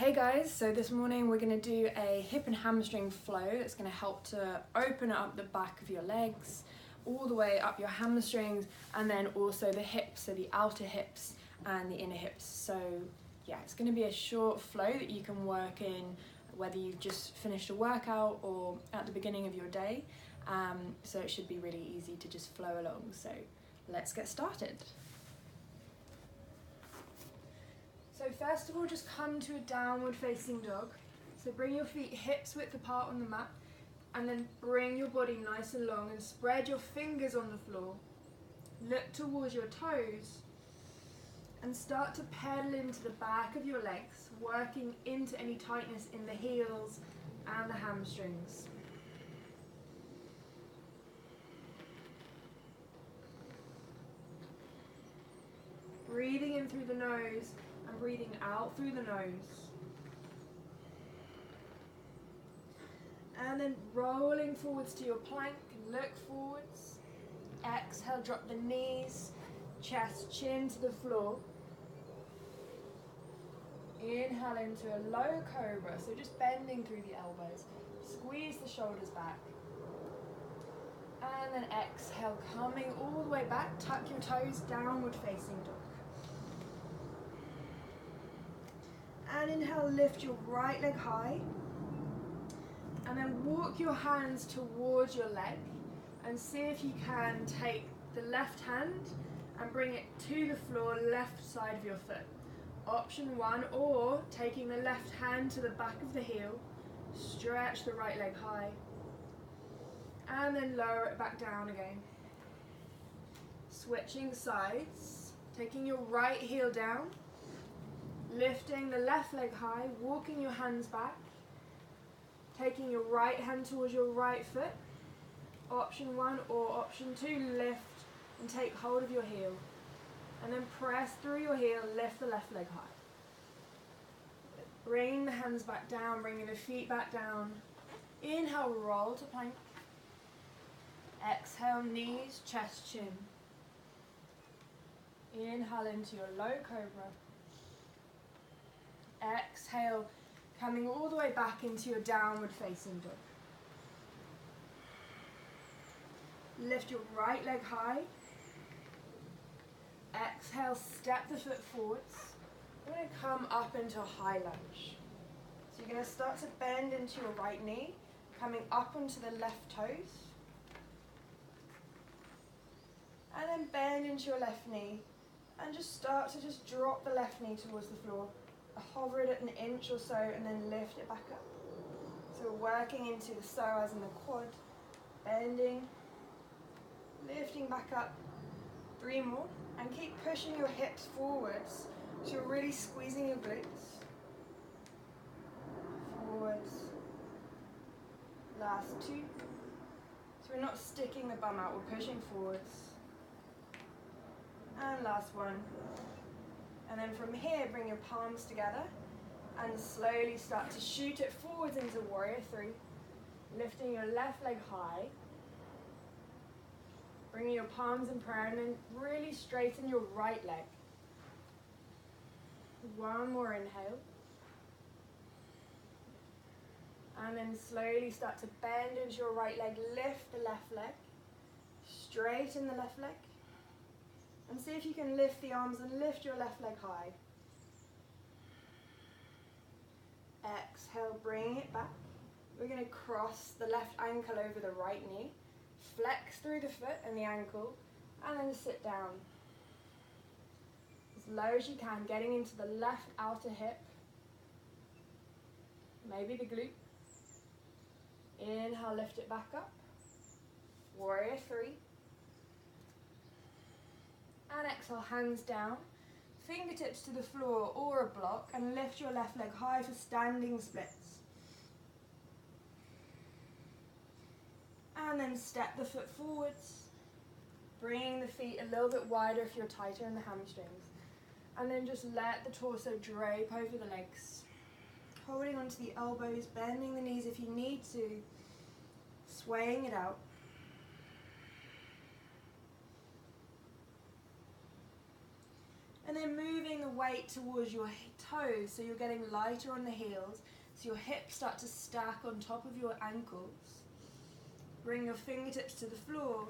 Hey guys, so this morning we're going to do a hip and hamstring flow. It's going to help to open up the back of your legs, all the way up your hamstrings, and then also the hips, so the outer hips and the inner hips. So yeah, it's going to be a short flow that you can work in whether you've just finished a workout or at the beginning of your day. So it should be really easy to just flow along. So let's get started. So first of all, just come to a downward facing dog. So bring your feet hips width apart on the mat, and then bring your body nice and long and spread your fingers on the floor. Look towards your toes and start to pedal into the back of your legs, working into any tightness in the heels and the hamstrings. Breathing in through the nose and breathing out through the nose. And then rolling forwards to your plank, look forwards. Exhale, drop the knees, chest, chin to the floor. Inhale into a low cobra, so just bending through the elbows. Squeeze the shoulders back. And then exhale, coming all the way back, tuck your toes, downward facing dog. And inhale, lift your right leg high. And then walk your hands towards your leg and see if you can take the left hand and bring it to the floor, left side of your foot. Option one, or taking the left hand to the back of the heel, stretch the right leg high, and then lower it back down again. Switching sides, taking your right heel down, lifting the left leg high, walking your hands back, taking your right hand towards your right foot. Option one, or option two, lift and take hold of your heel. And then press through your heel, lift the left leg high. Bringing the hands back down, bringing the feet back down. Inhale, roll to plank. Exhale, knees, chest, chin. Inhale into your low cobra. Exhale, coming all the way back into your downward facing dog. Lift your right leg high. Exhale, step the foot forwards. We're going to come up into a high lunge. So you're going to start to bend into your right knee, coming up onto the left toes. And then bend into your left knee. And just start to just drop the left knee towards the floor. Hover it at an inch or so and then lift it back up. So we're working into the psoas and the quad. Bending, lifting back up. 3 more. And keep pushing your hips forwards. So you're really squeezing your glutes. Forwards. Last 2. So we're not sticking the bum out, we're pushing forwards. And last 1. And then from here, bring your palms together and slowly start to shoot it forwards into warrior 3. Lifting your left leg high. Bringing your palms in prayer and then really straighten your right leg. 1 more inhale. And then slowly start to bend into your right leg, lift the left leg. Straighten the left leg. And see if you can lift the arms and lift your left leg high. Exhale, bring it back. We're going to cross the left ankle over the right knee. Flex through the foot and the ankle. And then sit down. As low as you can, getting into the left outer hip. Maybe the glute. Inhale, lift it back up. Warrior 3. And exhale, hands down, fingertips to the floor or a block, and lift your left leg high for standing splits. And then step the foot forwards, bringing the feet a little bit wider if you're tighter in the hamstrings. And then just let the torso drape over the legs. Holding onto the elbows, bending the knees if you need to, swaying it out. And then moving the weight towards your toes, so you're getting lighter on the heels, so your hips start to stack on top of your ankles. Bring your fingertips to the floor,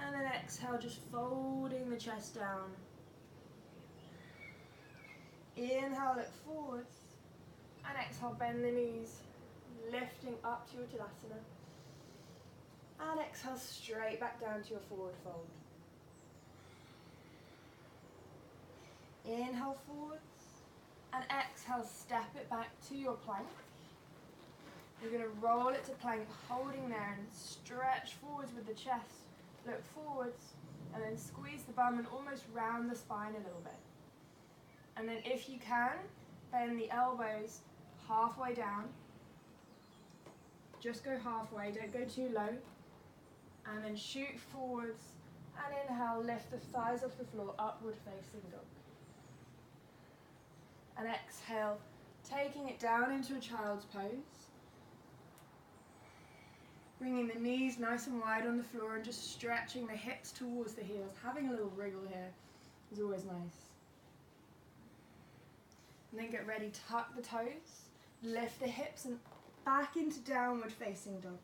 and then exhale, just folding the chest down. Inhale, look forwards, and exhale, bend the knees, lifting up to your Tadasana. And exhale, straight back down to your forward fold. Inhale forwards, and exhale, step it back to your plank. You're going to roll it to plank, holding there, and stretch forwards with the chest. Look forwards, and then squeeze the bum and almost round the spine a little bit. And then if you can, bend the elbows halfway down. Just go halfway, don't go too low. And then shoot forwards, and inhale, lift the thighs off the floor, upward facing dog. And exhale, taking it down into a child's pose. Bringing the knees nice and wide on the floor and just stretching the hips towards the heels. Having a little wriggle here is always nice. And then get ready, tuck the toes, lift the hips and back into downward facing dog.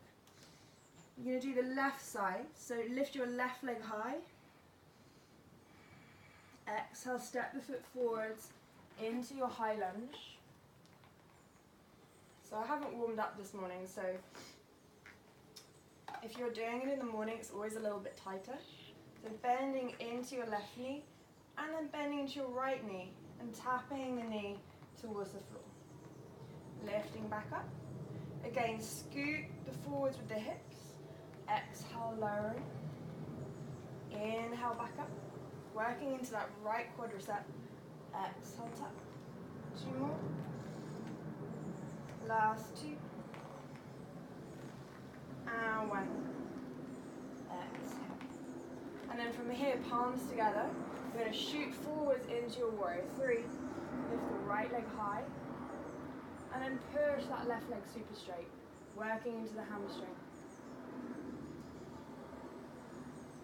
You're going to do the left side, so lift your left leg high. Exhale, step the foot forwards into your high lunge. So I haven't warmed up this morning, so if you're doing it in the morning, it's always a little bit tighter. So bending into your left knee, and then bending into your right knee, and tapping the knee towards the floor. Lifting back up. Again, scoot the forwards with the hips. Exhale, lowering. Inhale, back up. Working into that right quadricep. Exhale, tap. 2 more. Last 2. And 1. Exhale. And then from here, palms together. We're going to shoot forwards into your warrior 3. Lift the right leg high. And then push that left leg super straight. Working into the hamstring.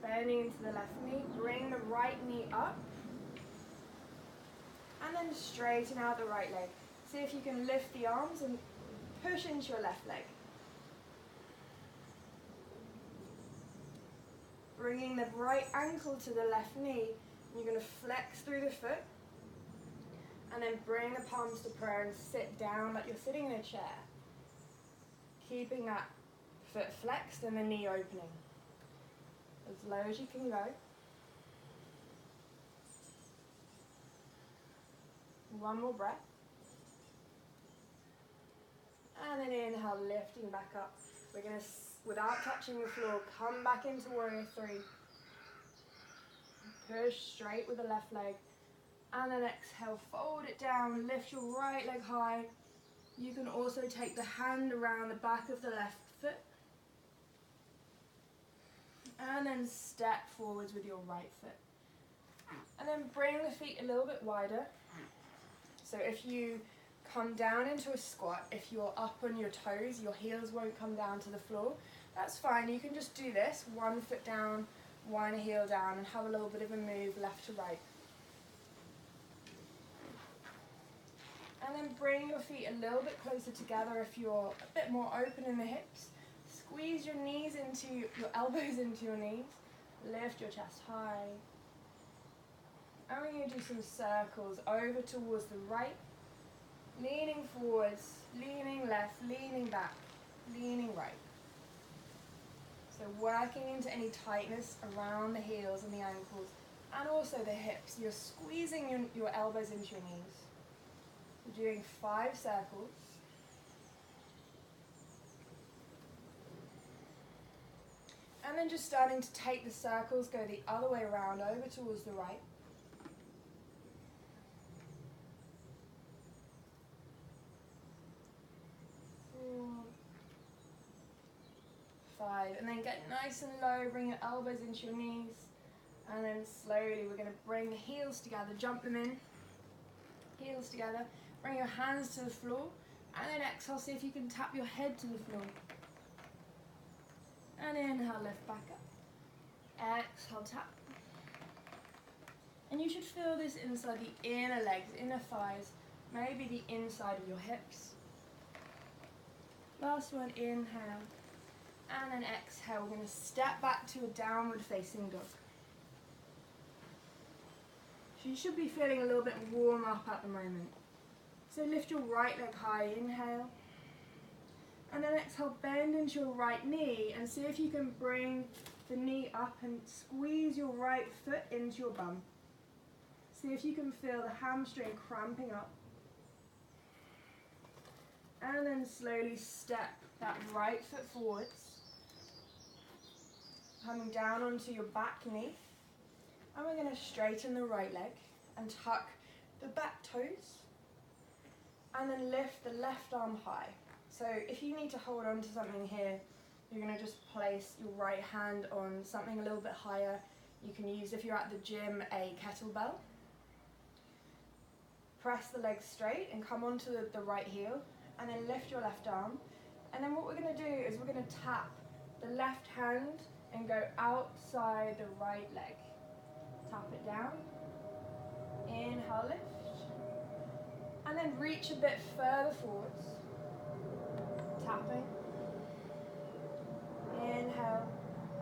Bending into the left knee. Bring the right knee up. And then straighten out the right leg. See if you can lift the arms and push into your left leg. Bringing the right ankle to the left knee. You're going to flex through the foot. And then bring the palms to prayer and sit down like you're sitting in a chair. Keeping that foot flexed and the knee opening. As low as you can go. 1 more breath. And then inhale, lifting back up. We're going to, without touching the floor, come back into warrior 3. Push straight with the left leg. And then exhale, fold it down, lift your right leg high. You can also take the hand around the back of the left foot. And then step forwards with your right foot. And then bring the feet a little bit wider. So if you come down into a squat, if you're up on your toes, your heels won't come down to the floor. That's fine, you can just do this, 1 foot down, 1 heel down, and have a little bit of a move left to right. And then bring your feet a little bit closer together if you're a bit more open in the hips. Squeeze your knees into, your elbows into your knees. Lift your chest high. And we're going to do some circles over towards the right. Leaning forwards, leaning left, leaning back, leaning right. So working into any tightness around the heels and the ankles. And also the hips. You're squeezing your elbows into your knees. We're doing 5 circles. And then just starting to take the circles, go the other way around, over towards the right. 4, 5, and then get nice and low, bring your elbows into your knees, and then slowly we're going to bring the heels together, jump them in, heels together, bring your hands to the floor, and then exhale, see if you can tap your head to the floor. And inhale, lift back up. Exhale, tap. And you should feel this inside the inner legs, inner thighs, maybe the inside of your hips. Last one, inhale. And then exhale, we're going to step back to a downward facing dog. So you should be feeling a little bit warm up at the moment. So lift your right leg high, inhale. And then exhale, bend into your right knee and see if you can bring the knee up and squeeze your right foot into your bum. See if you can feel the hamstring cramping up. And then slowly step that right foot forwards, coming down onto your back knee. And we're going to straighten the right leg and tuck the back toes. And then lift the left arm high. So if you need to hold on to something here, you're going to just place your right hand on something a little bit higher. You can use, if you're at the gym, a kettlebell. Press the legs straight and come onto the right heel, and then lift your left arm. And then what we're going to do is we're going to tap the left hand and go outside the right leg. Tap it down. Inhale, lift. And then reach a bit further forwards. Tapping. Inhale.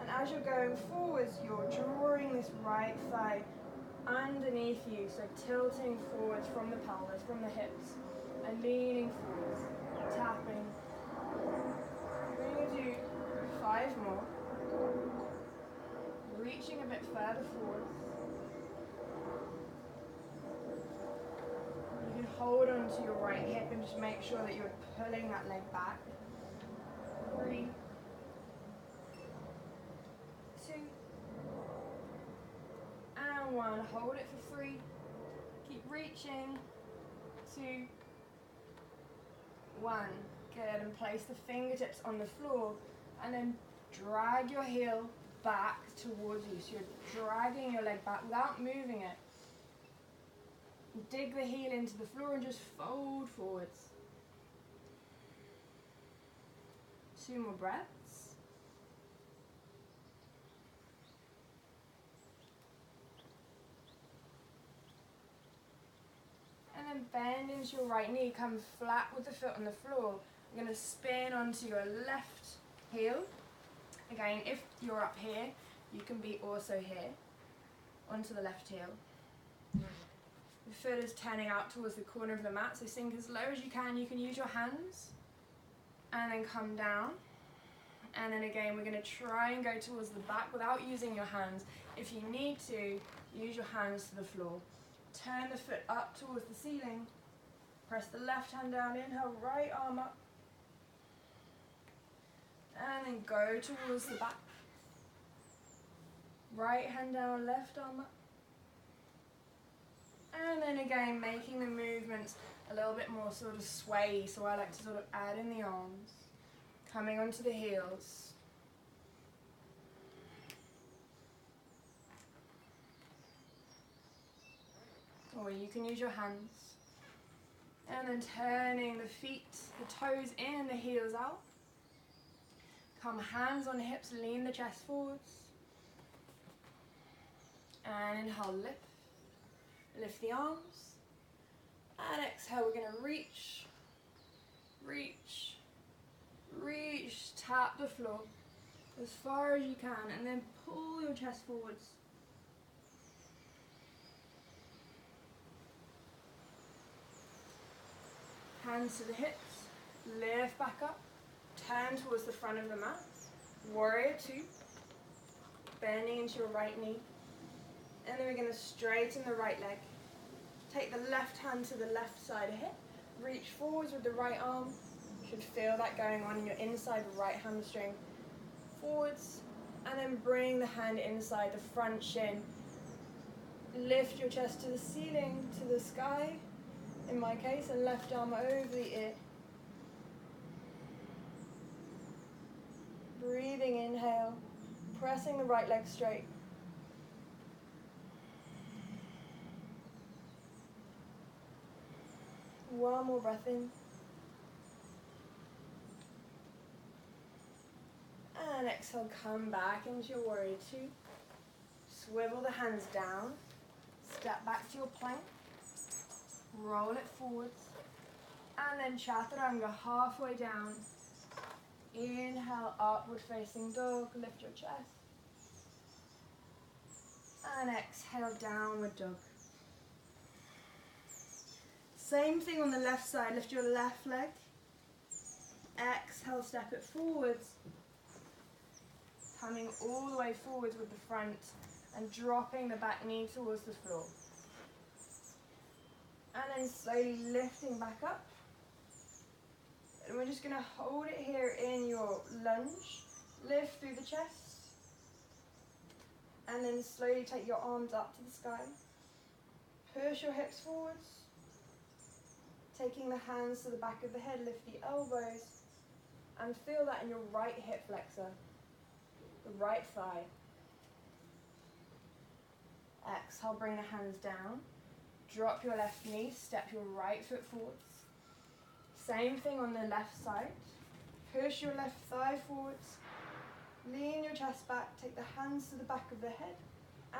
And as you're going forwards, you're drawing this right thigh underneath you, so tilting forwards from the pelvis, from the hips, and leaning forwards, tapping. We're going to do 5 more. Reaching a bit further forwards. You can hold on to your right hip and just make sure that you're pulling that leg back. 3, 2, and 1. Hold it for 3. Keep reaching. 2, 1. Good. And place the fingertips on the floor and then drag your heel back towards you. So you're dragging your leg back without moving it. Dig the heel into the floor and just fold forwards. 2 more breaths. And then bend into your right knee, come flat with the foot on the floor. You're going to spin onto your left heel. Again, if you're up here, you can be also here, onto the left heel. The foot is turning out towards the corner of the mat, so sink as low as you can. You can use your hands, and then come down. And then again, we're going to try and go towards the back without using your hands. If you need to, use your hands to the floor. Turn the foot up towards the ceiling. Press the left hand down, inhale, right arm up. And then go towards the back. Right hand down, left arm up. And then again, making the movements a little bit more sort of sway, so I like to sort of add in the arms. Coming onto the heels. Or you can use your hands. And then turning the feet, the toes in and the heels out. Come hands on hips, lean the chest forwards. And inhale, lift. Lift the arms. And exhale, we're going to reach, reach, reach. Tap the floor as far as you can and then pull your chest forwards. Hands to the hips, lift back up, turn towards the front of the mat. Warrior 2, bending into your right knee. And then we're going to straighten the right leg. Take the left hand to the left side of hip. Reach forwards with the right arm. You should feel that going on in your inside right hamstring. Forwards. And then bring the hand inside the front shin. Lift your chest to the ceiling, to the sky. In my case, and left arm over the ear. Breathing, inhale. Pressing the right leg straight. One more breath in. And exhale, come back into your warrior 2. Swivel the hands down. Step back to your plank. Roll it forwards. And then chaturanga halfway down. Inhale, upward facing dog. Lift your chest. And exhale, downward dog. Same thing on the left side. Lift your left leg. Exhale, step it forwards. Coming all the way forwards with the front and dropping the back knee towards the floor. And then slowly lifting back up. And we're just going to hold it here in your lunge. Lift through the chest. And then slowly take your arms up to the sky. Push your hips forwards. Taking the hands to the back of the head, lift the elbows. And feel that in your right hip flexor. The right thigh. Exhale, bring the hands down. Drop your left knee, step your right foot forwards. Same thing on the left side. Push your left thigh forwards. Lean your chest back, take the hands to the back of the head.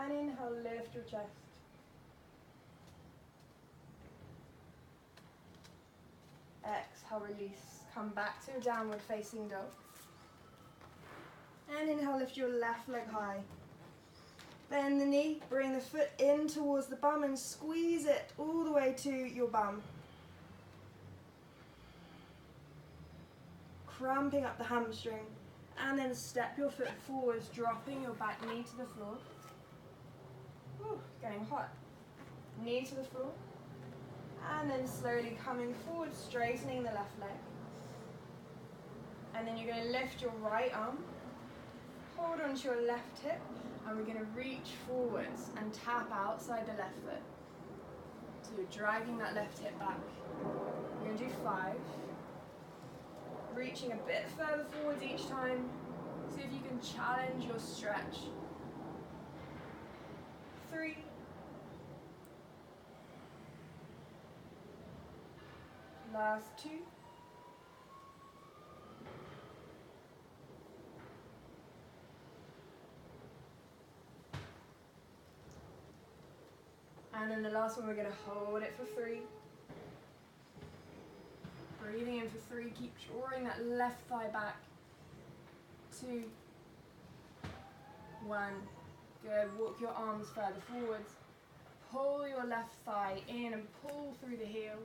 And inhale, lift your chest. Exhale, release. Come back to a downward facing dog. And inhale, lift your left leg high. Bend the knee, bring the foot in towards the bum and squeeze it all the way to your bum. Cramping up the hamstring. And then step your foot forwards, dropping your back knee to the floor. Ooh, getting hot. Knee to the floor. And then slowly coming forward, straightening the left leg. And then you're going to lift your right arm. Hold onto your left hip. And we're going to reach forwards and tap outside the left foot. So you're dragging that left hip back. We're going to do 5. Reaching a bit further forwards each time. See if you can challenge your stretch. 3. Last 2. And then the last one, we're going to hold it for 3. Breathing in for 3. Keep drawing that left thigh back. 2. 1. Good. Walk your arms further forwards. Pull your left thigh in and pull through the heel.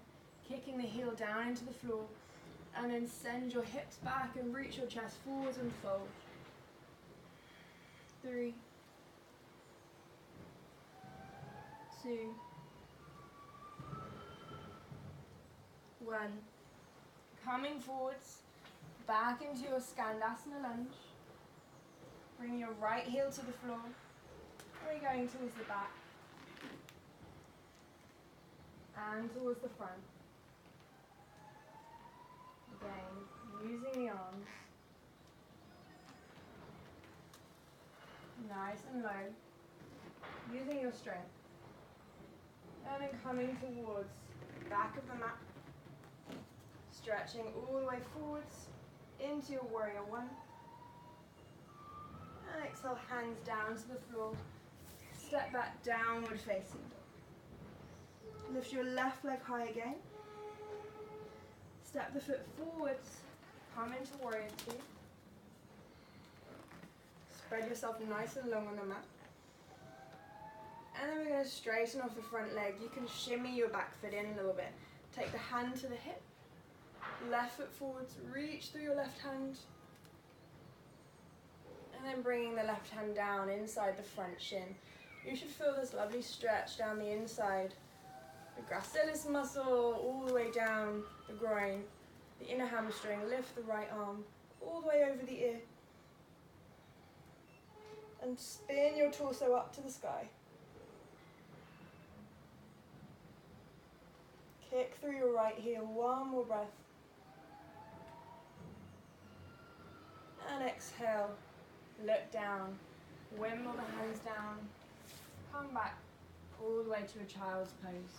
Kicking the heel down into the floor. And then send your hips back and reach your chest forwards and fold. 3. 2. 1. Coming forwards, back into your Skandasana lunge. Bring your right heel to the floor. We're going towards the back. And towards the front. Again, using the arms. Nice and low. Using your strength. And then coming towards the back of the mat. Stretching all the way forwards into your warrior 1. And exhale, hands down to the floor. Step back, downward facing dog. Lift your left leg high again. Step the foot forwards. Come into warrior 2. Spread yourself nice and long on the mat. And then we're going to straighten off the front leg. You can shimmy your back foot in a little bit. Take the hand to the hip. Left foot forwards, reach through your left hand. And then bringing the left hand down inside the front shin. You should feel this lovely stretch down the inside. The gracilis muscle all the way down the groin. The inner hamstring, lift the right arm all the way over the ear. And spin your torso up to the sky. Kick through your right heel, one more breath. And exhale, look down, wimble the hands down, come back all the way to a child's pose.